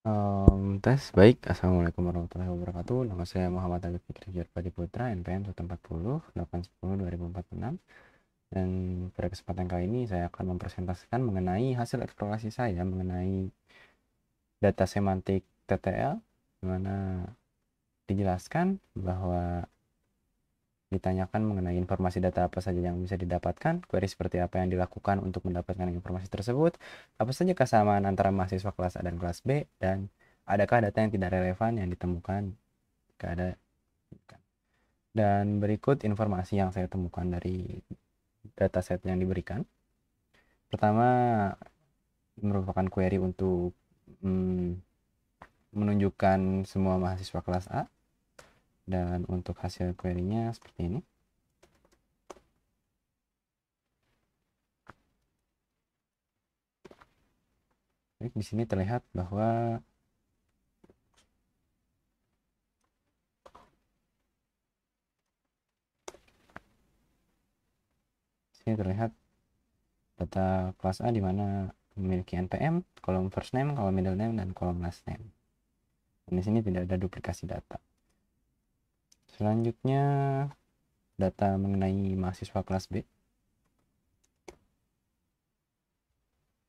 Tes baik. Assalamualaikum warahmatullahi wabarakatuh. Nama saya Muhammad Alif Fikri Jarpadi Putra, NPM 140 810 2046. Dan pada kesempatan kali ini saya akan mempresentasikan mengenai hasil eksplorasi saya mengenai data semantik TTL, di mana dijelaskan bahwa ditanyakan mengenai informasi data apa saja yang bisa didapatkan, query seperti apa yang dilakukan untuk mendapatkan informasi tersebut, apa saja kesamaan antara mahasiswa kelas A dan kelas B, dan adakah data yang tidak relevan yang ditemukan jika ada. Dan berikut informasi yang saya temukan dari dataset yang diberikan. Pertama, merupakan query untuk menunjukkan semua mahasiswa kelas A, dan untuk hasil query-nya seperti ini. Baik, di sini terlihat bahwa data kelas A di mana memiliki NPM, kolom first name, kolom middle name, dan kolom last name. Dan di sini tidak ada duplikasi data. Selanjutnya, data mengenai mahasiswa kelas B.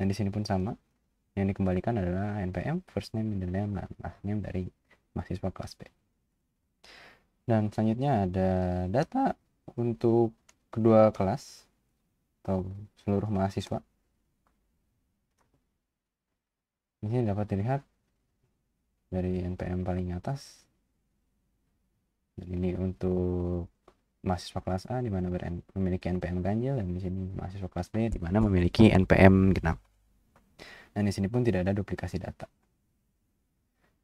Dan di sini pun sama. Yang dikembalikan adalah NPM, first name, middle name, dan last name dari mahasiswa kelas B. Dan selanjutnya ada data untuk kedua kelas atau seluruh mahasiswa. Di sini dapat dilihat dari NPM paling atas. Dan ini untuk mahasiswa kelas A di mana memiliki NPM ganjil, dan di sini mahasiswa kelas B di mana memiliki NPM genap. Dan di sini pun tidak ada duplikasi data.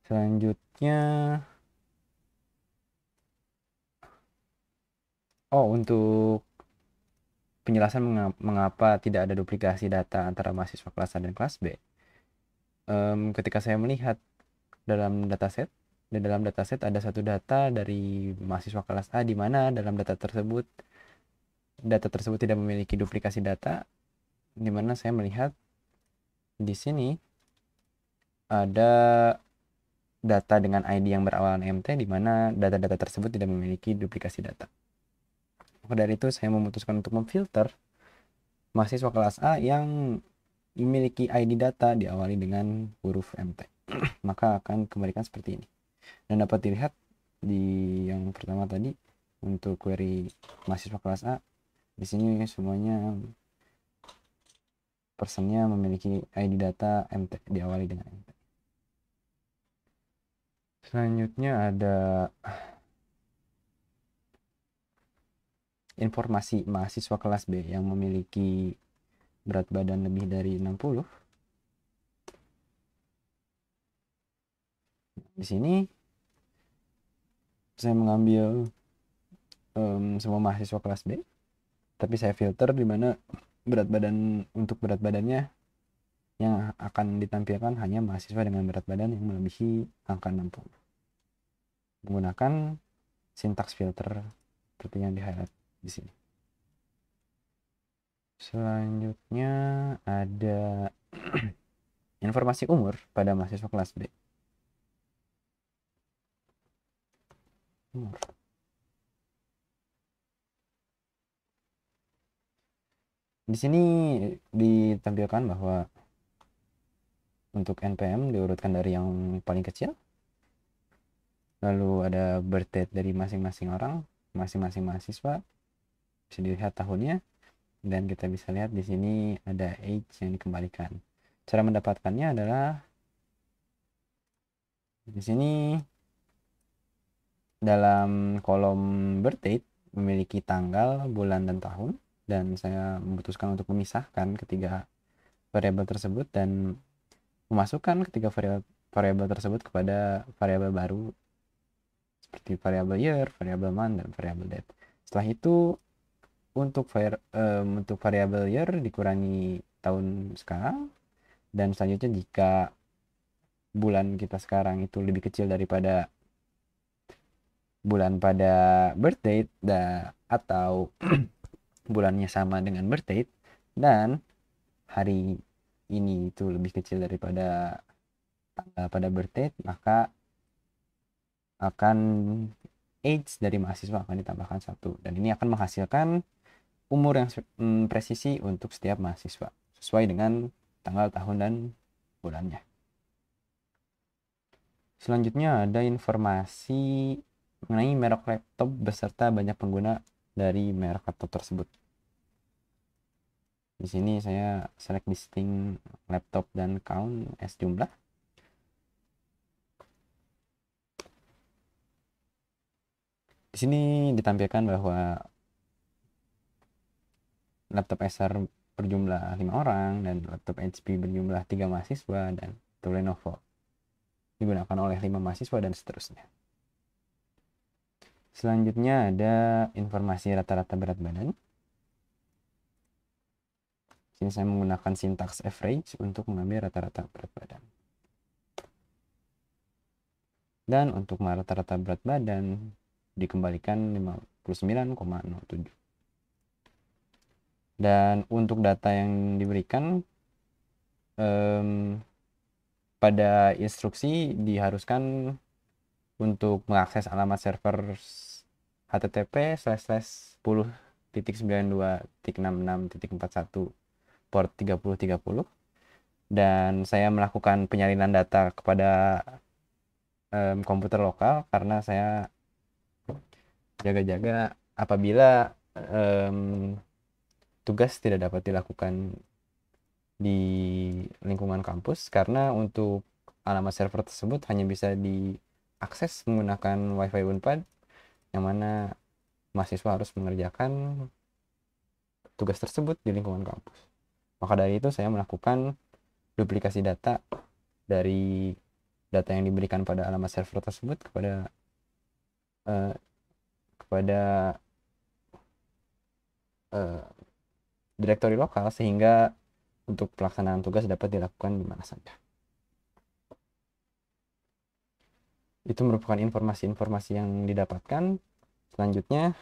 Selanjutnya, untuk penjelasan mengapa tidak ada duplikasi data antara mahasiswa kelas A dan kelas B. Ketika saya melihat di dalam dataset ada satu data dari mahasiswa kelas A di mana dalam data tersebut tidak memiliki duplikasi data, di mana saya melihat di sini ada data dengan ID yang berawalan MT, di mana data-data tersebut tidak memiliki duplikasi data. Maka dari itu saya memutuskan untuk memfilter mahasiswa kelas A yang memiliki ID data diawali dengan huruf MT. Maka akan kembalikan seperti ini. Dan dapat dilihat di yang pertama tadi untuk query mahasiswa kelas A, di sini semuanya personnya memiliki ID data MT diawali dengan MT. Selanjutnya ada informasi mahasiswa kelas B yang memiliki berat badan lebih dari 60. Di sini saya mengambil semua mahasiswa kelas B, tapi saya filter di mana untuk berat badannya yang akan ditampilkan hanya mahasiswa dengan berat badan yang melebihi angka 60. Menggunakan sintaks filter seperti yang di highlight di sini. Selanjutnya ada informasi umur pada mahasiswa kelas B. Umur. Di sini ditampilkan bahwa untuk NPM diurutkan dari yang paling kecil, lalu ada birth date dari masing-masing orang, masing-masing mahasiswa, bisa dilihat tahunnya, dan kita bisa lihat di sini ada age yang dikembalikan. Cara mendapatkannya adalah di sini dalam kolom birth date memiliki tanggal, bulan, dan tahun, dan saya memutuskan untuk memisahkan ketiga variabel tersebut dan memasukkan ketiga variabel tersebut kepada variabel baru seperti variabel year, variabel month, dan variabel date. Setelah itu untuk variabel year dikurangi tahun sekarang, dan selanjutnya jika bulan kita sekarang itu lebih kecil daripada bulan pada birth date atau bulannya sama dengan birth date, dan hari ini itu lebih kecil daripada pada birth date, maka akan age dari mahasiswa akan ditambahkan 1, dan ini akan menghasilkan umur yang presisi untuk setiap mahasiswa sesuai dengan tanggal, tahun, dan bulannya. Selanjutnya ada informasi mengenai merek laptop beserta banyak pengguna dari merek laptop tersebut. Di sini saya select listing laptop dan count as jumlah. Di sini ditampilkan bahwa laptop Acer berjumlah 5 orang dan laptop HP berjumlah 3 mahasiswa, dan laptop Lenovo digunakan oleh 5 mahasiswa, dan seterusnya. Selanjutnya ada informasi rata-rata berat badan. Sini saya menggunakan sintaks average untuk mengambil rata-rata berat badan. Dan untuk rata-rata berat badan dikembalikan 59,07. Dan untuk data yang diberikan pada instruksi diharuskan untuk mengakses alamat server http://10.92.66.41 port 3030, dan saya melakukan penyalinan data kepada komputer lokal karena saya jaga-jaga apabila tugas tidak dapat dilakukan di lingkungan kampus, karena untuk alamat server tersebut hanya bisa diakses menggunakan WiFi Unpad, yang mana mahasiswa harus mengerjakan tugas tersebut di lingkungan kampus. Maka dari itu saya melakukan duplikasi data dari data yang diberikan pada alamat server tersebut kepada direktori lokal, sehingga untuk pelaksanaan tugas dapat dilakukan di mana saja. Itu merupakan informasi-informasi yang didapatkan. Selanjutnya,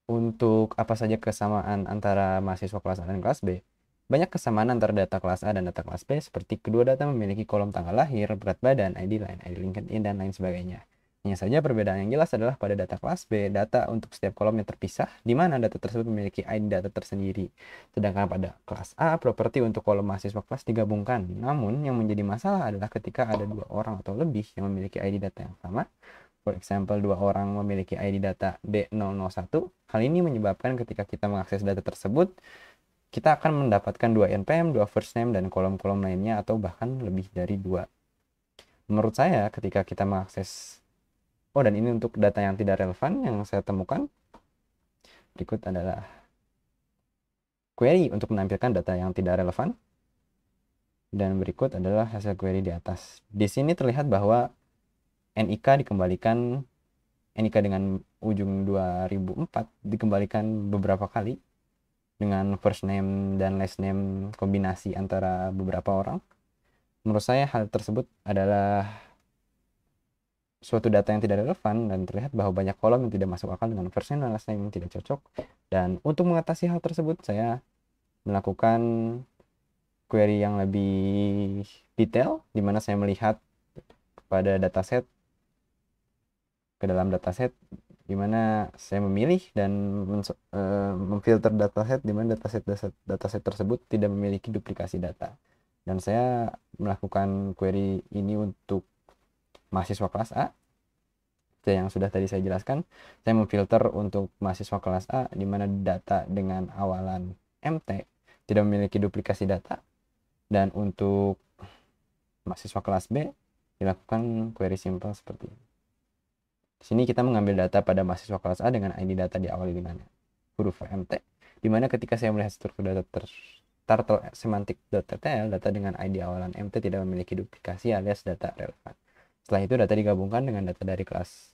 untuk apa saja kesamaan antara mahasiswa kelas A dan kelas B? Banyak kesamaan antara data kelas A dan data kelas B, seperti kedua data memiliki kolom tanggal lahir, berat badan, ID line, ID LinkedIn, dan lain sebagainya. Hanya saja perbedaan yang jelas adalah pada data kelas B, data untuk setiap kolomnya terpisah, di mana data tersebut memiliki ID data tersendiri. Sedangkan pada kelas A, properti untuk kolom mahasiswa kelas digabungkan. Namun, yang menjadi masalah adalah ketika ada 2 orang atau lebih yang memiliki ID data yang sama. For example, 2 orang memiliki ID data D001. Hal ini menyebabkan ketika kita mengakses data tersebut, kita akan mendapatkan 2 NPM, 2 first name, dan kolom-kolom lainnya, atau bahkan lebih dari 2. Menurut saya, ketika kita mengakses dan ini untuk data yang tidak relevan yang saya temukan. Berikut adalah query untuk menampilkan data yang tidak relevan. Dan berikut adalah hasil query di atas. Di sini terlihat bahwa NIK dikembalikan, NIK dengan ujung 2004 dikembalikan beberapa kali dengan first name dan last name kombinasi antara beberapa orang. Menurut saya hal tersebut adalah suatu data yang tidak relevan, dan terlihat bahwa banyak kolom yang tidak masuk akal dengan first name dan last name yang tidak cocok. Dan untuk mengatasi hal tersebut, saya melakukan query yang lebih detail, di mana saya melihat pada dataset, ke dalam dataset, di mana saya memilih dan memfilter dataset, di mana dataset tersebut tidak memiliki duplikasi data. Dan saya melakukan query ini untuk mahasiswa kelas A. Yang sudah tadi saya jelaskan, saya memfilter untuk mahasiswa kelas A di mana data dengan awalan MT tidak memiliki duplikasi data, dan untuk mahasiswa kelas B dilakukan query simple seperti ini. Di sini kita mengambil data pada mahasiswa kelas A dengan ID data diawali dengan huruf MT, di mana ketika saya melihat struktur data turtle semantic.ttl, data dengan ID awalan MT tidak memiliki duplikasi alias data relevan. Setelah itu data digabungkan dengan data dari kelas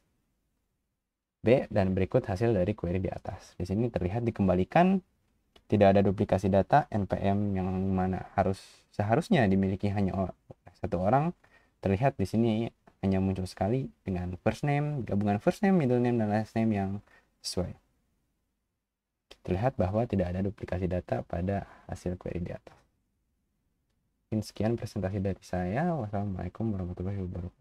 B, dan berikut hasil dari query di atas. Di sini terlihat dikembalikan tidak ada duplikasi data. NPM yang mana seharusnya dimiliki hanya satu orang, terlihat di sini hanya muncul sekali dengan first name, gabungan first name, middle name, dan last name yang sesuai. Terlihat bahwa tidak ada duplikasi data pada hasil query di atas. Mungkin sekian presentasi dari saya. Wassalamualaikum warahmatullahi wabarakatuh.